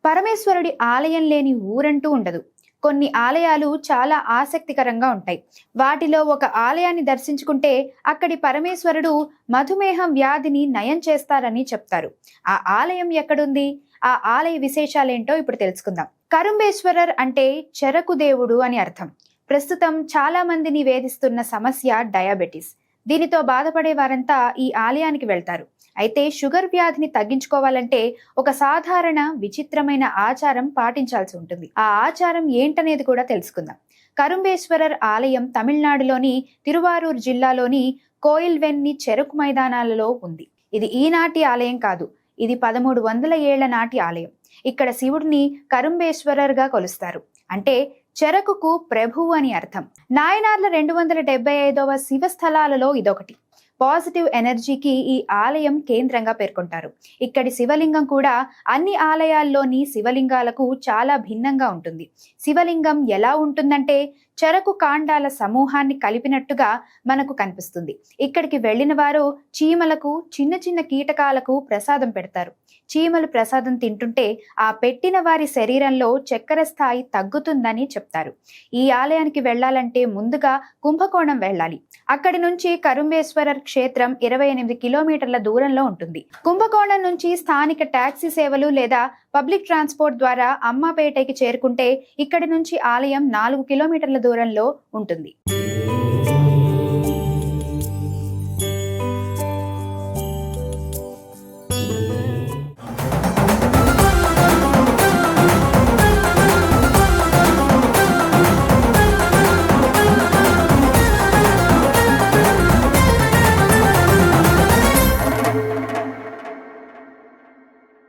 పరమేశ్వరుడి ఆలయం లేని ఊరంటూ ఉండదు. కొన్ని ఆలయాలు చాలా ఆసక్తికరంగా ఉంటాయి. వాటిలో ఒక ఆలయాన్ని దర్శించుకుంటే అక్కడి పరమేశ్వరుడు మధుమేహం వ్యాధిని నయం చేస్తారని చెప్తారు. ఆ ఆలయం ఎక్కడుంది? ఆ ఆలయ విశేషాలేంటో ఇప్పుడు తెలుసుకుందాం. కరుంబేశ్వరర్ అంటే చెరకు దేవుడు అని అర్థం. ప్రస్తుతం చాలా మందిని వేధిస్తున్న సమస్య డయాబెటీస్. దీనితో బాధపడే వారంతా ఈ ఆలయానికి వెళ్తారు. అయితే షుగర్ వ్యాధిని తగ్గించుకోవాలంటే ఒక సాధారణ విచిత్రమైన ఆచారం పాటించాల్సి ఉంటుంది. ఆ ఆచారం ఏంటనేది కూడా తెలుసుకుందాం. కరుంబేశ్వరర్ ఆలయం తమిళనాడులోని తిరువారూర్ జిల్లాలోని కోయిల్వెన్ని చెరుకు మైదానాలలో ఉంది. ఇది ఈనాటి ఆలయం కాదు, ఇది 1300 ఏళ్ల నాటి ఆలయం. ఇక్కడ శివుడిని కరుంబేశ్వరర్గా కొలుస్తారు. అంటే చెరకుకు ప్రభువు అని అర్థం. నాయనార్ల 275వ శివస్థలాలలో ఇదొకటి. పాజిటివ్ ఎనర్జీకి ఈ ఆలయం కేంద్రంగా పేర్కొంటారు. ఇక్కడి శివలింగం కూడా అన్ని ఆలయాల్లోని శివలింగాలకు చాలా భిన్నంగా ఉంటుంది. శివలింగం ఎలా ఉంటుందంటే చెరకు కాండాల సమూహాన్ని కలిపినట్టుగా మనకు కనిపిస్తుంది. ఇక్కడికి వెళ్ళిన వారు చీమలకు, చిన్న చిన్న కీటకాలకు ప్రసాదం పెడతారు. చీమలు ప్రసాదం తింటుంటే ఆ పెట్టిన వారి శరీరంలో చక్కెర స్థాయి తగ్గుతుందని చెప్తారు. ఈ ఆలయానికి వెళ్ళాలంటే ముందుగా కుంభకోణం వెళ్ళాలి. అక్కడి నుంచి కరుంబేశ్వరర్ క్షేత్రం 28 కిలోమీటర్ల దూరంలో ఉంటుంది. కుంభకోణం నుంచి స్థానిక టాక్సీ సేవలు లేదా పబ్లిక్ ట్రాన్స్పోర్ట్ ద్వారా అమ్మాపేటకి చేరుకుంటే ఇక్కడి నుంచి ఆలయం 4 కిలోమీటర్ల దూరంలో ఉంటుంది.